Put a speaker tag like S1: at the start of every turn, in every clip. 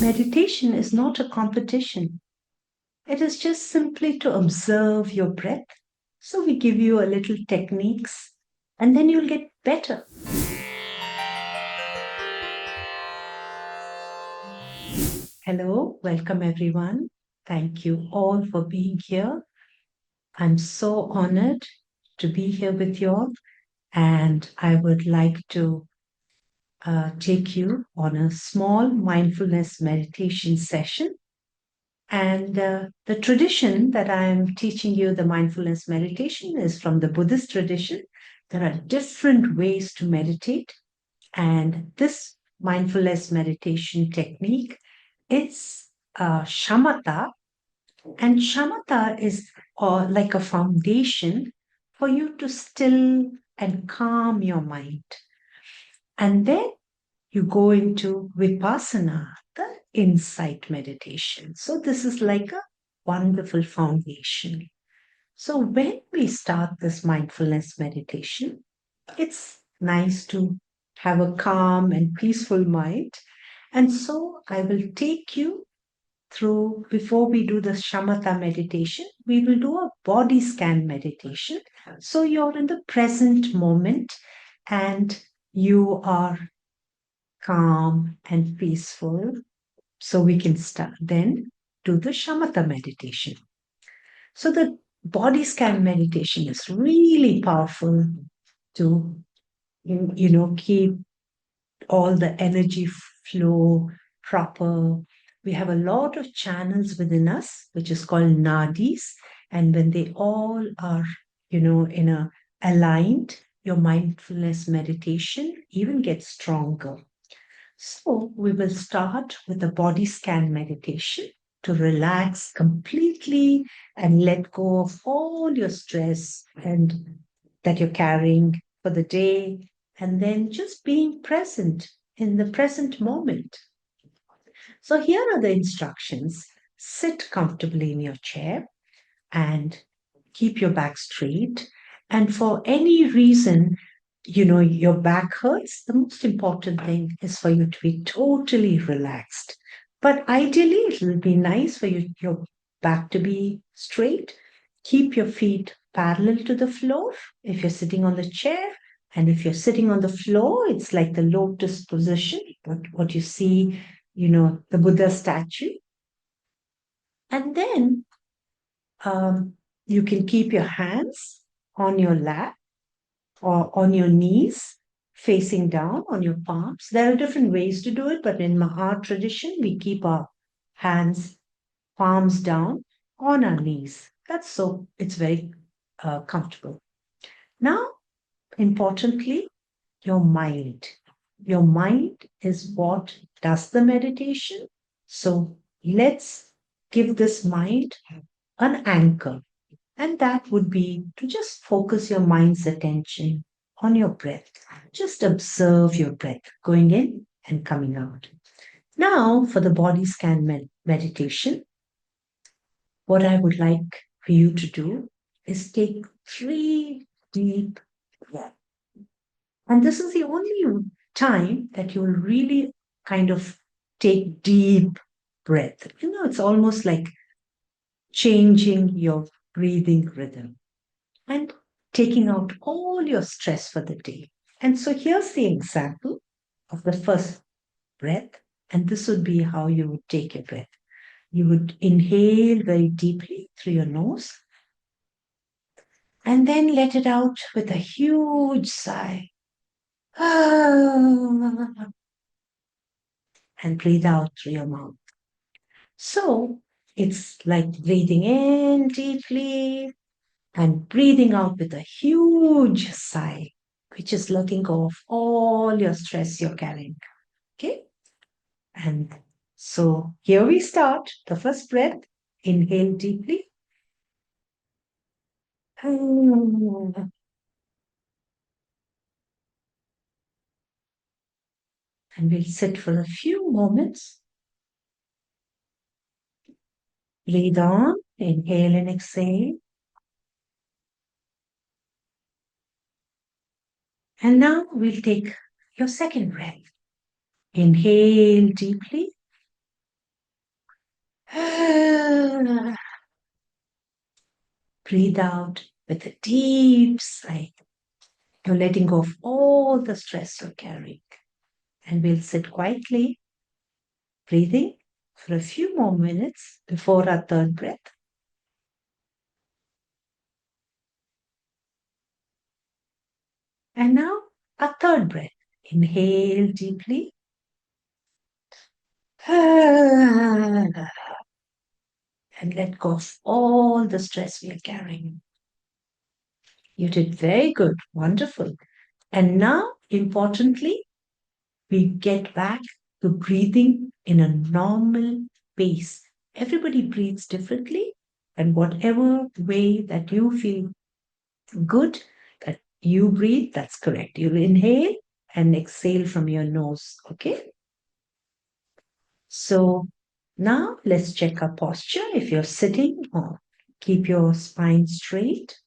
S1: Meditation is not a competition. It is just simply to observe your breath. So we give you a little techniques and then you'll get better. Hello, welcome everyone. Thank you all for being here. I'm so honored to be here with you all, and I would like to take you on a small mindfulness meditation session. And the tradition that I'm teaching you, the mindfulness meditation, is from the Buddhist tradition. There are different ways to meditate, and this mindfulness meditation technique, it's shamatha, and shamatha is like a foundation for you to still and calm your mind. And then you go into vipassana, the insight meditation. So this is like a wonderful foundation. So when we start this mindfulness meditation, it's nice to have a calm and peaceful mind. And so I will take you through, before we do the shamatha meditation, we will do a body scan meditation. So you're in the present moment and you are calm and peaceful. So we can start then do the shamatha meditation. So the body scan meditation is really powerful to, keep all the energy flow proper. We have a lot of channels within us, which is called nadis. And when they all are, in a aligned, your mindfulness meditation even gets stronger. So we will start with the body scan meditation to relax completely and let go of all your stress and that you're carrying for the day, and then just being present in the present moment. So here are the instructions. Sit comfortably in your chair and keep your back straight. And for any reason, your back hurts, the most important thing is for you to be totally relaxed. But ideally, it will be nice for your back to be straight. Keep your feet parallel to the floor if you're sitting on the chair. And if you're sitting on the floor, it's like the lotus position, what you see, the Buddha statue. And then you can keep your hands on your lap or on your knees, facing down on your palms. There are different ways to do it, but in our tradition, we keep our hands, palms down on our knees. It's very comfortable. Now, importantly, your mind. Your mind is what does the meditation. So let's give this mind an anchor. And that would be to just focus your mind's attention on your breath. Just observe your breath going in and coming out. Now, for the body scan meditation, what I would like for you to do is take 3 deep breaths. And this is the only time that you'll really kind of take deep breath. It's almost like changing your breathing rhythm and taking out all your stress for the day. And so here's the example of the first breath. And this would be how you would take your breath. You would inhale very deeply through your nose and then let it out with a huge sigh. And breathe out through your mouth. So it's like breathing in deeply and breathing out with a huge sigh, which is letting go of all your stress you're carrying. Okay? And so here we start. The first breath, inhale deeply. And we'll sit for a few moments. Breathe on, inhale and exhale. And now we'll take your second breath. Inhale deeply. Breathe out with a deep sigh. You're letting go of all the stress you're carrying. And we'll sit quietly, breathing for a few more minutes before our third breath. And now a third breath. Inhale deeply. And let go of all the stress we are carrying. You did very good. Wonderful. And now, importantly, we get back to breathing in a normal pace. Everybody breathes differently, and whatever way that you feel good, that you breathe, that's correct. You inhale and exhale from your nose. Okay. So now let's check our posture. If you're sitting, or keep your spine straight.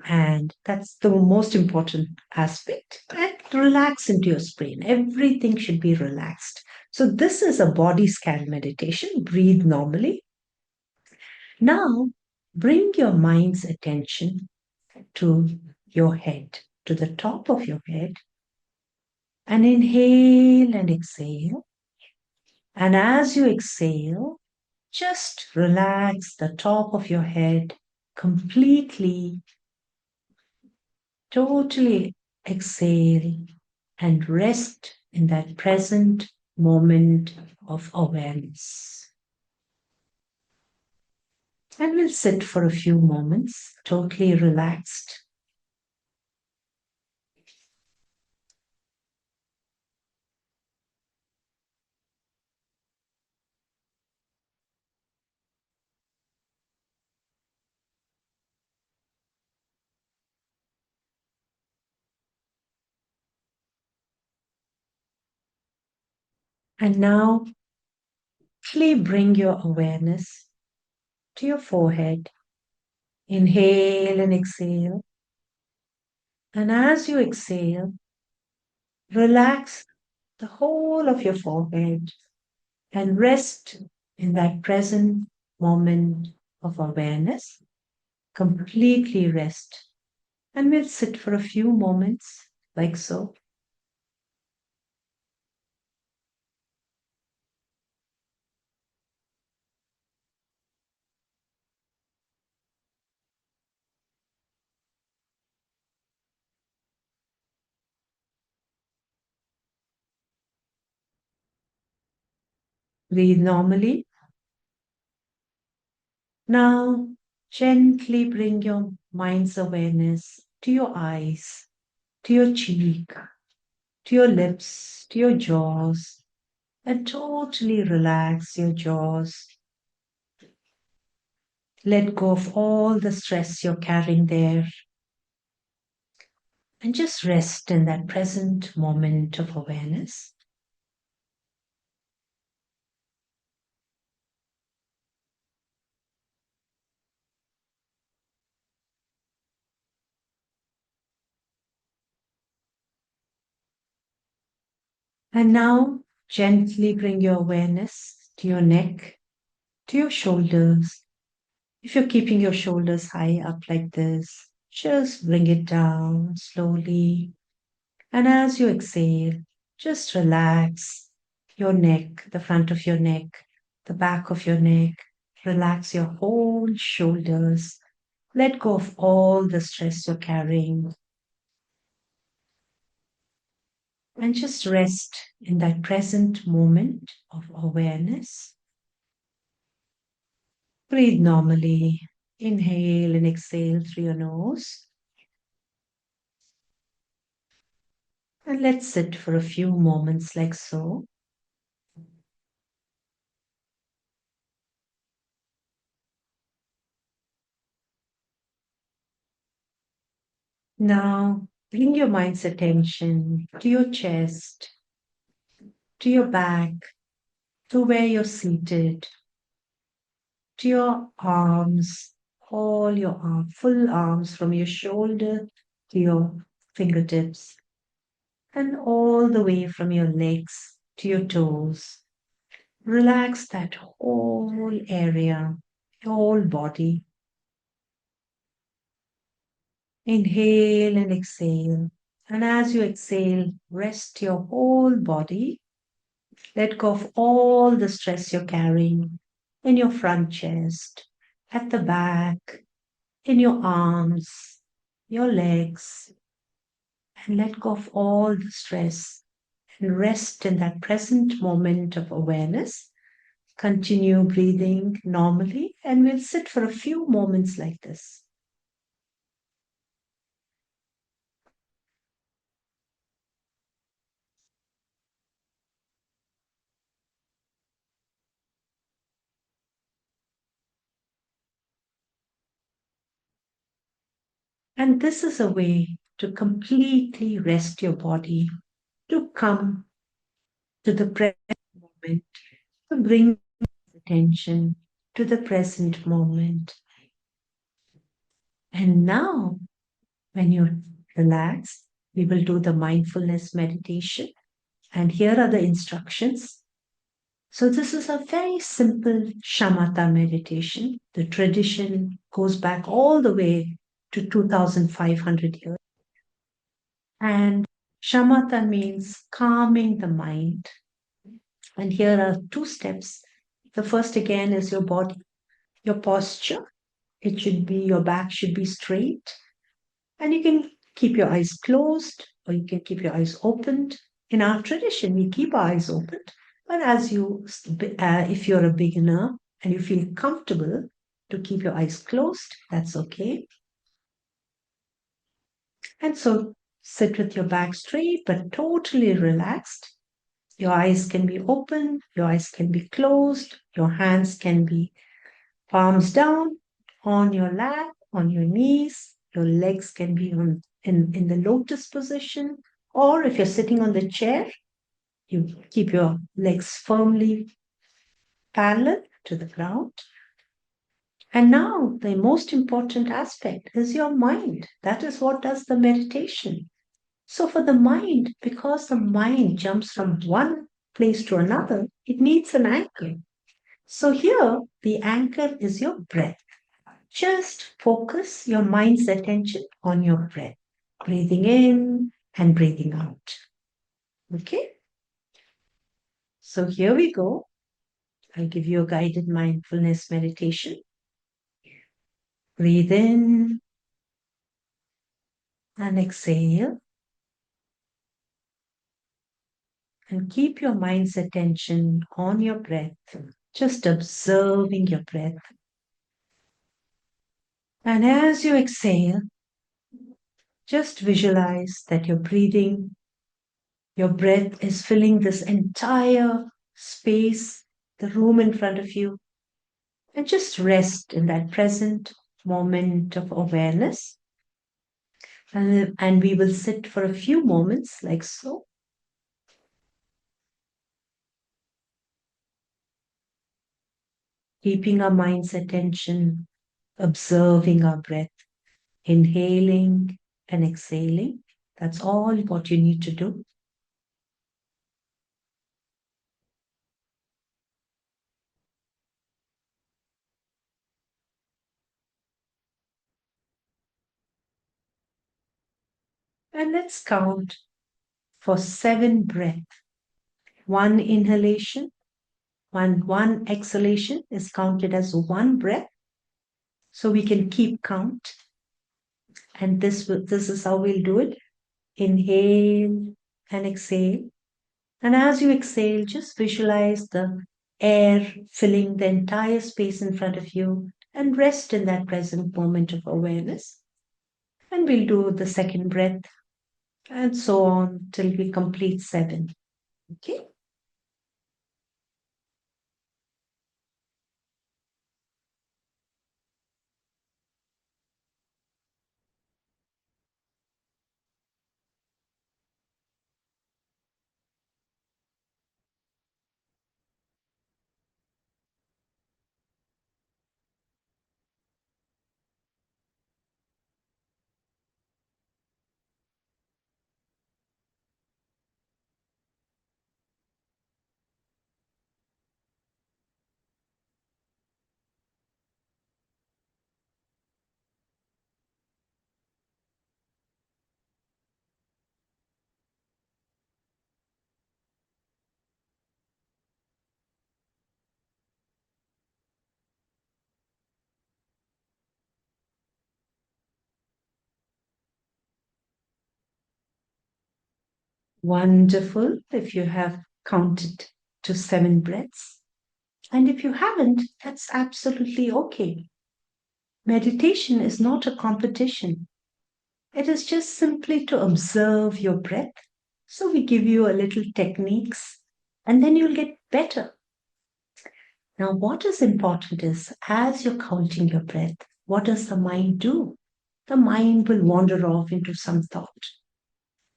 S1: And that's the most important aspect. And relax into your spine. Everything should be relaxed. So, this is a body scan meditation. Breathe normally. Now, bring your mind's attention to your head, to the top of your head, and inhale and exhale. And as you exhale, just relax the top of your head completely, totally exhale and rest in that present moment of awareness. And we'll sit for a few moments, totally relaxed. And now, please bring your awareness to your forehead. Inhale and exhale. And as you exhale, relax the whole of your forehead and rest in that present moment of awareness. Completely rest. And we'll sit for a few moments like so. Breathe normally. Now, gently bring your mind's awareness to your eyes, to your cheek, to your lips, to your jaws, and totally relax your jaws. Let go of all the stress you're carrying there and just rest in that present moment of awareness. And now, gently bring your awareness to your neck, to your shoulders. If you're keeping your shoulders high up like this, just bring it down slowly. And as you exhale, just relax your neck, the front of your neck, the back of your neck. Relax your whole shoulders. Let go of all the stress you're carrying. And just rest in that present moment of awareness. Breathe normally. Inhale and exhale through your nose. And let's sit for a few moments like so. Now, bring your mind's attention to your chest, to your back, to where you're seated, to your arms, all your arms, full arms from your shoulder to your fingertips. and all the way from your legs to your toes. Relax that whole area, your whole body. Inhale and exhale. And as you exhale, rest your whole body. Let go of all the stress you're carrying in your front chest, at the back, in your arms, your legs, and let go of all the stress and rest in that present moment of awareness. Continue breathing normally, and we'll sit for a few moments like this. And this is a way to completely rest your body, to come to the present moment, to bring attention to the present moment. And now, when you're relaxed, we will do the mindfulness meditation. And here are the instructions. So, this is a very simple shamatha meditation. The tradition goes back all the way to 2500 years. And shamatha means calming the mind. And here are two steps. The first, again, is your body, your posture. It should be, your back should be straight. And you can keep your eyes closed or you can keep your eyes opened. In our tradition, we keep our eyes opened. But if you're a beginner and you feel comfortable to keep your eyes closed, that's okay. And so sit with your back straight but totally relaxed. Your eyes can be open, your eyes can be closed, your hands can be palms down on your lap, on your knees. Your legs can be in the lotus position. Or if you're sitting on the chair, you keep your legs firmly parallel to the ground. And now the most important aspect is your mind. That is what does the meditation. So for the mind, because the mind jumps from one place to another, it needs an anchor. So here, the anchor is your breath. Just focus your mind's attention on your breath, breathing in and breathing out. Okay? So here we go. I'll give you a guided mindfulness meditation. Breathe in and exhale. And keep your mind's attention on your breath, just observing your breath. And as you exhale, just visualize that you're breathing, your breath is filling this entire space, the room in front of you, and just rest in that present moment of awareness. And we will sit for a few moments like so. Keeping our mind's attention, observing our breath, inhaling and exhaling. That's all what you need to do. And let's count for 7 breaths. One inhalation, one exhalation is counted as one breath. So we can keep count. And this is how we'll do it. Inhale and exhale. And as you exhale, just visualize the air filling the entire space in front of you and rest in that present moment of awareness. And we'll do the second breath and so on till we complete 7. Okay. Wonderful if you have counted to 7 breaths. And if you haven't, that's absolutely okay. Meditation is not a competition. It is just simply to observe your breath. So we give you a little techniques and then you'll get better. Now, what is important is as you're counting your breath, what does the mind do? The mind will wander off into some thought.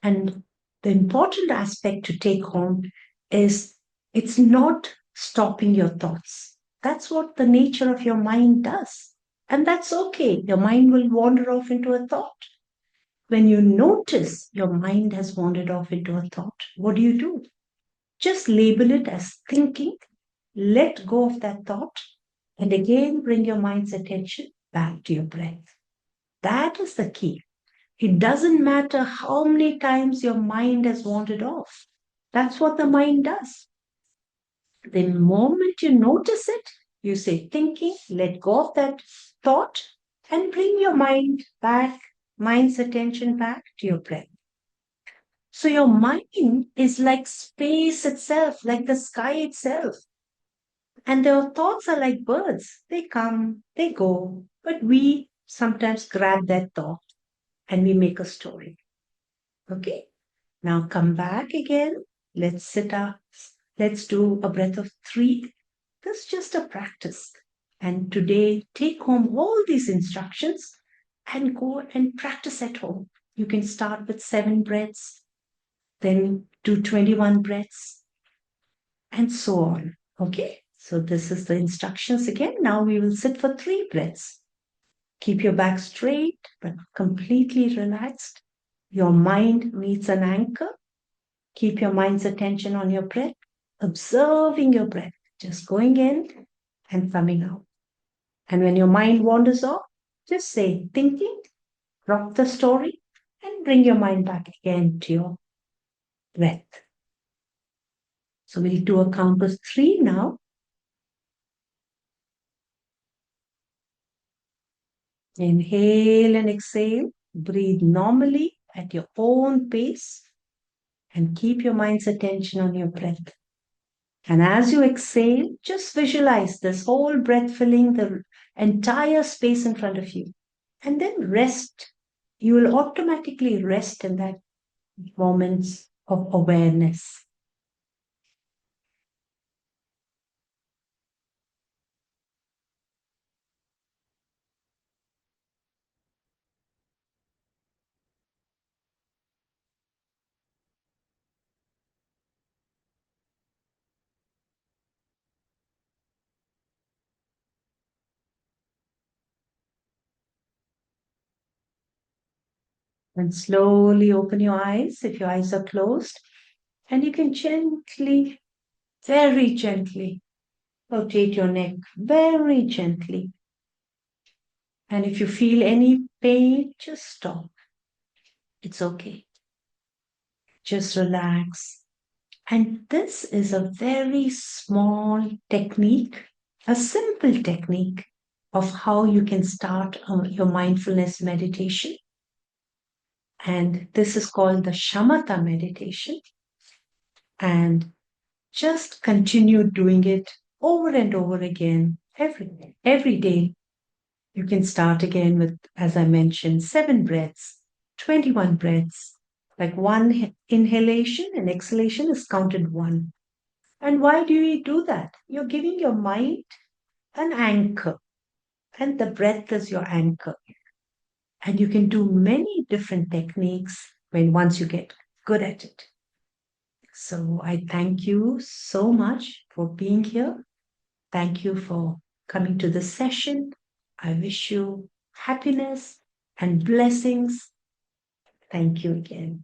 S1: And the important aspect to take home is it's not stopping your thoughts. That's what the nature of your mind does. And that's okay. Your mind will wander off into a thought. When you notice your mind has wandered off into a thought, what do? Just label it as thinking, let go of that thought, and again bring your mind's attention back to your breath. That is the key. It doesn't matter how many times your mind has wandered off. That's what the mind does. The moment you notice it, you say thinking, let go of that thought, and bring your mind's attention back to your breath. So your mind is like space itself, like the sky itself. And their thoughts are like birds. They come, they go, but we sometimes grab that thought and we make a story. Okay? Now come back again. Let's sit up. Let's do a breath of 3. This is just a practice. And today, take home all these instructions and go and practice at home. You can start with 7 breaths, then do 21 breaths, and so on. Okay? So this is the instructions again. Now we will sit for 3 breaths. Keep your back straight, but completely relaxed. Your mind needs an anchor. Keep your mind's attention on your breath, observing your breath, just going in and coming out. And when your mind wanders off, just say thinking, drop the story, and bring your mind back again to your breath. So we'll do a count of 3 now. Inhale and exhale. Breathe normally at your own pace and keep your mind's attention on your breath. And as you exhale, just visualize this whole breath filling the entire space in front of you. And then rest. You will automatically rest in that moments of awareness. And slowly open your eyes if your eyes are closed. And you can gently, very gently, rotate your neck very gently. And if you feel any pain, just stop. It's okay. Just relax. And this is a very small technique, a simple technique of how you can start your mindfulness meditation. And this is called the shamatha meditation. And just continue doing it over and over again every day. You can start again with, as I mentioned, 7 breaths, 21 breaths. Like one inhalation and exhalation is counted 1. And why do you do that? You're giving your mind an anchor, and the breath is your anchor. And you can do many different techniques when once you get good at it. So I thank you so much for being here. Thank you for coming to this session. I wish you happiness and blessings. Thank you again.